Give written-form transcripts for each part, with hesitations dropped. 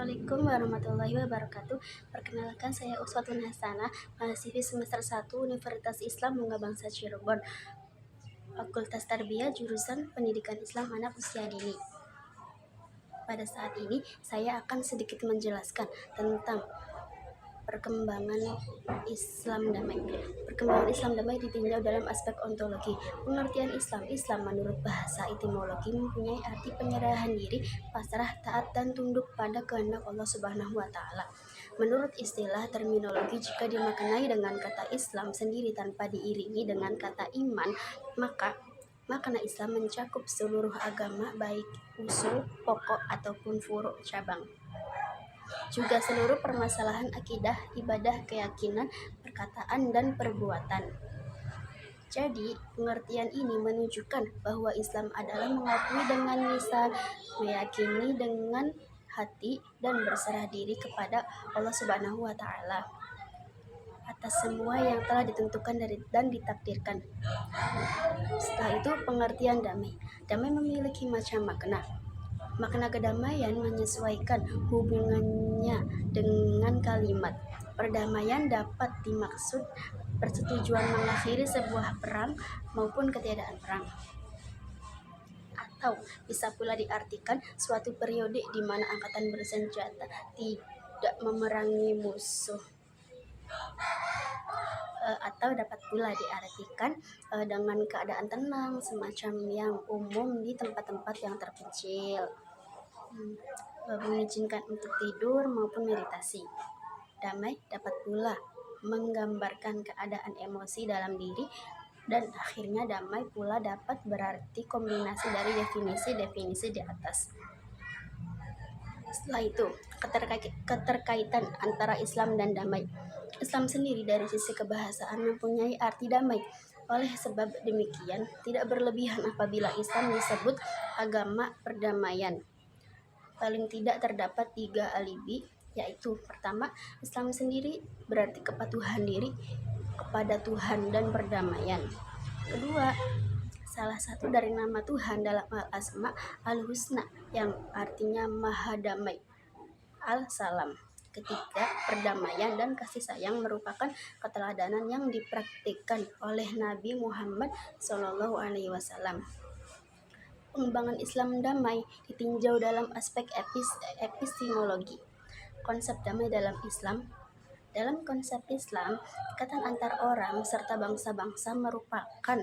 Assalamualaikum warahmatullahi wabarakatuh. Perkenalkan, saya Uswatun Hasanah, mahasiswi semester 1 Universitas Islam Bunga Bangsa Cirebon, Fakultas Tarbiyah, jurusan Pendidikan Islam Anak Usia Dini. Pada saat ini, saya akan sedikit menjelaskan tentang perkembangan Islam damai. Perkembangan Islam damai ditinjau dalam aspek ontologi. Pengertian Islam menurut bahasa etimologi mempunyai arti penyerahan diri, pasrah, taat, dan tunduk pada kehendak Allah Subhanahu wa Ta'ala. Menurut istilah terminologi, jika dimaknai dengan kata Islam sendiri tanpa diiringi dengan kata iman, maka makna Islam mencakup seluruh agama, baik usul, pokok, ataupun furu' cabang. Juga seluruh permasalahan akidah, ibadah, keyakinan, perkataan, dan perbuatan. Jadi, pengertian ini menunjukkan bahwa Islam adalah mengakui dengan lisan, meyakini dengan hati, dan berserah diri kepada Allah Subhanahu wa Ta'ala atas semua yang telah ditentukan dan ditakdirkan. Setelah itu, pengertian damai. Damai memiliki macam makna. Makna kedamaian menyesuaikan hubungannya dengan kalimat. Perdamaian dapat dimaksud persetujuan mengakhiri sebuah perang maupun ketiadaan perang. Atau bisa pula diartikan suatu periode di mana angkatan bersenjata tidak memerangi musuh. Atau dapat pula diartikan dengan keadaan tenang, semacam yang umum di tempat-tempat yang terpencil, mengizinkan untuk tidur maupun meditasi. Damai dapat pula menggambarkan keadaan emosi dalam diri, dan akhirnya damai pula dapat berarti kombinasi dari definisi-definisi di atas. Setelah itu, keterkaitan antara Islam dan damai. Islam sendiri dari sisi kebahasaan mempunyai arti damai. Oleh sebab demikian, tidak berlebihan apabila Islam disebut agama perdamaian. Paling tidak terdapat 3 alibi, yaitu pertama, Islam sendiri berarti kepatuhan diri kepada Tuhan dan perdamaian. Kedua, salah satu dari nama Tuhan dalam Al-Asma Al-Husna yang artinya Maha Damai, Al-Salam. Ketiga, perdamaian dan kasih sayang merupakan keteladanan yang dipraktikkan oleh Nabi Muhammad SAW. Pengembangan Islam damai ditinjau dalam aspek epistemologi. Konsep damai dalam Islam. Dalam konsep Islam, ikatan antar orang serta bangsa-bangsa merupakan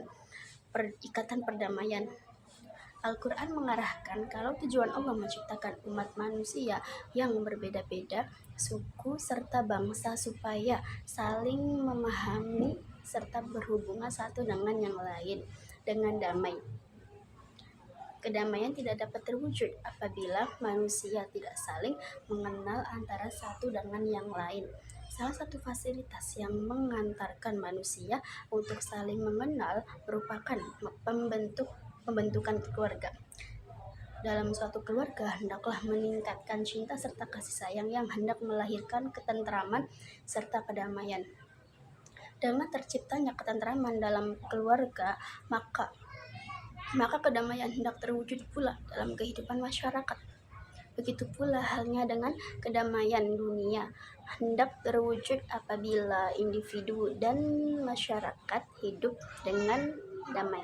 ikatan perdamaian. Al-Quran mengarahkan kalau tujuan Allah menciptakan umat manusia yang berbeda-beda suku serta bangsa supaya saling memahami serta berhubungan satu dengan yang lain dengan damai. Kedamaian tidak dapat terwujud apabila manusia tidak saling mengenal antara satu dengan yang lain. Salah satu fasilitas yang mengantarkan manusia untuk saling mengenal merupakan pembentukan keluarga. Dalam suatu keluarga, hendaklah meningkatkan cinta serta kasih sayang yang hendak melahirkan ketentraman serta kedamaian. Dengan terciptanya ketentraman dalam keluarga, maka kedamaian hendak terwujud pula dalam kehidupan masyarakat. Begitu pula halnya dengan kedamaian dunia hendak terwujud apabila individu dan masyarakat hidup dengan damai.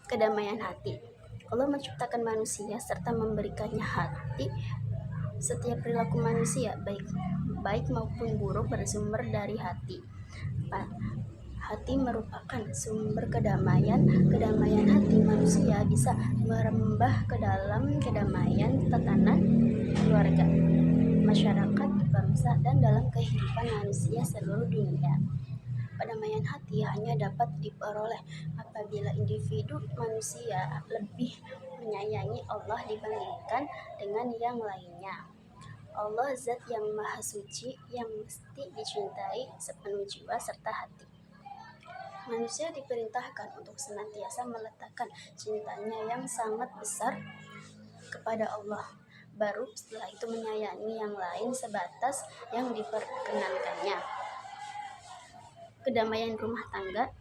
Kedamaian hati. Allah menciptakan manusia serta memberikannya hati. Setiap perilaku manusia, baik maupun buruk, bersumber dari hati. Hati merupakan sumber kedamaian. Kedamaian hati manusia bisa merembah ke dalam kedamaian tatanan keluarga, masyarakat, bangsa, dan dalam kehidupan manusia seluruh dunia. Kedamaian hati hanya dapat diperoleh apabila individu manusia lebih menyayangi Allah dibandingkan dengan yang lainnya. Allah zat yang maha suci yang mesti dicintai sepenuh jiwa serta hati. Manusia diperintahkan untuk senantiasa meletakkan cintanya yang sangat besar kepada Allah, baru setelah itu menyayangi yang lain sebatas yang diperkenankannya. Kedamaian rumah tangga.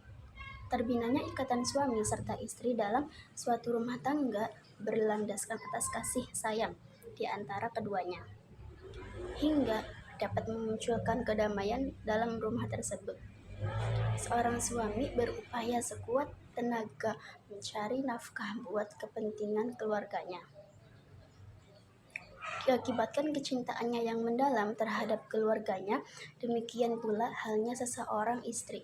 Terbinanya ikatan suami serta istri dalam suatu rumah tangga berlandaskan atas kasih sayang di antara keduanya, hingga dapat memunculkan kedamaian dalam rumah tersebut. Seorang suami berupaya sekuat tenaga mencari nafkah buat kepentingan keluarganya. Diakibatkan kecintaannya yang mendalam terhadap keluarganya, demikian pula halnya seseorang istri,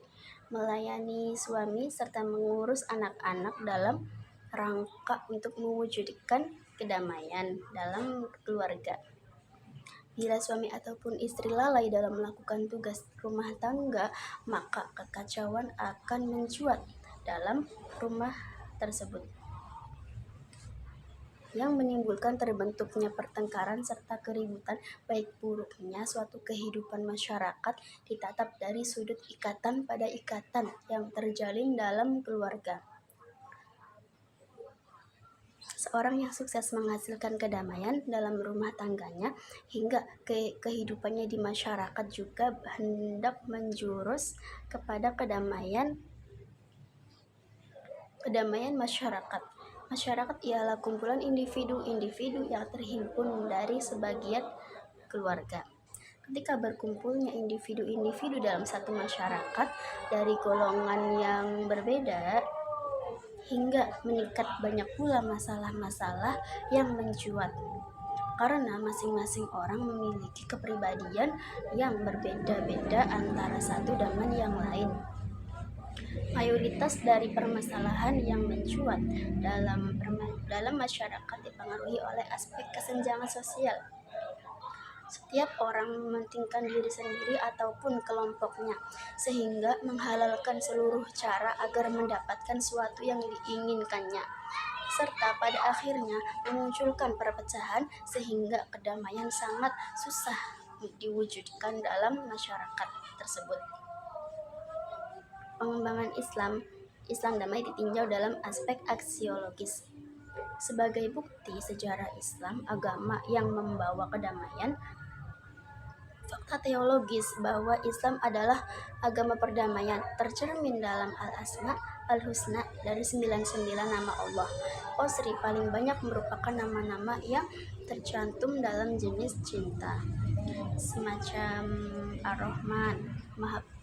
melayani suami serta mengurus anak-anak dalam rangka untuk mewujudkan kedamaian dalam keluarga. Bila suami ataupun istri lalai dalam melakukan tugas rumah tangga, maka kekacauan akan mencuat dalam rumah tersebut, yang menimbulkan terbentuknya pertengkaran serta keributan. Baik buruknya suatu kehidupan masyarakat ditatap dari sudut ikatan pada ikatan yang terjalin dalam keluarga. Seorang yang sukses menghasilkan kedamaian dalam rumah tangganya hingga kehidupannya di masyarakat juga hendak menjurus kepada kedamaian masyarakat. Masyarakat ialah kumpulan individu-individu yang terhimpun dari sebagian keluarga. Ketika berkumpulnya individu-individu dalam satu masyarakat dari golongan yang berbeda, hingga meningkat banyak pula masalah-masalah yang mencuat, karena masing-masing orang memiliki kepribadian yang berbeda-beda antara satu dengan yang lain. Mayoritas dari permasalahan yang mencuat dalam masyarakat dipengaruhi oleh aspek kesenjangan sosial. Setiap orang mementingkan diri sendiri ataupun kelompoknya, sehingga menghalalkan seluruh cara agar mendapatkan sesuatu yang diinginkannya, serta pada akhirnya memunculkan perpecahan sehingga kedamaian sangat susah diwujudkan dalam masyarakat tersebut. Pengembangan Islam damai ditinjau dalam aspek aksiologis. Sebagai bukti sejarah Islam, agama yang membawa kedamaian, fakta teologis bahwa Islam adalah agama perdamaian tercermin dalam Al-Asma Al-Husna dari 99 nama Allah. Osri paling banyak merupakan nama-nama yang tercantum dalam jenis cinta, semacam Ar-Rahman,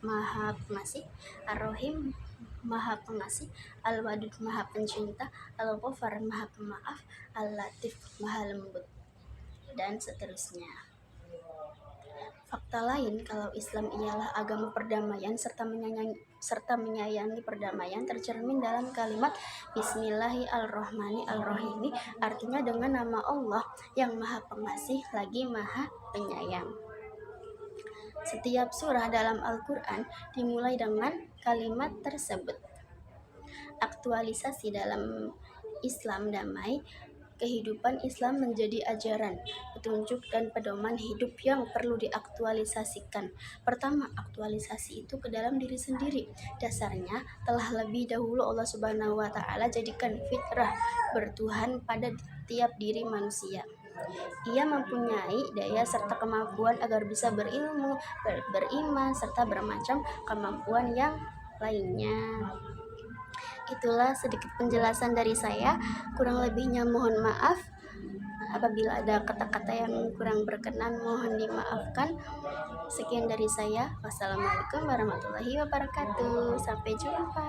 Maha Pengasih, Ar-Rahim, Maha Pengasih, Al-Wadud, Maha Pencinta, Al-Ghafar, Maha Pemaaf, Al-Latif, Maha Lembut, dan seterusnya. Fakta lain kalau Islam ialah agama perdamaian serta menyayangi perdamaian tercermin dalam kalimat Bismillahirrahmanirrahim, artinya dengan nama Allah yang Maha Pengasih lagi Maha Penyayang. Setiap surah dalam Al-Quran dimulai dengan kalimat tersebut. Aktualisasi dalam Islam damai. Kehidupan Islam menjadi ajaran, petunjuk, dan pedoman hidup yang perlu diaktualisasikan. Pertama, aktualisasi itu ke dalam diri sendiri. Dasarnya telah lebih dahulu Allah Subhanahu wa Ta'ala jadikan fitrah bertuhan pada tiap diri manusia. Ia mempunyai daya serta kemampuan agar bisa berilmu, beriman, serta bermacam kemampuan yang lainnya. Itulah sedikit penjelasan dari saya. Kurang lebihnya mohon maaf. Apabila ada kata-kata yang kurang berkenan, mohon dimaafkan. Sekian dari saya. Wassalamualaikum warahmatullahi wabarakatuh. Sampai jumpa.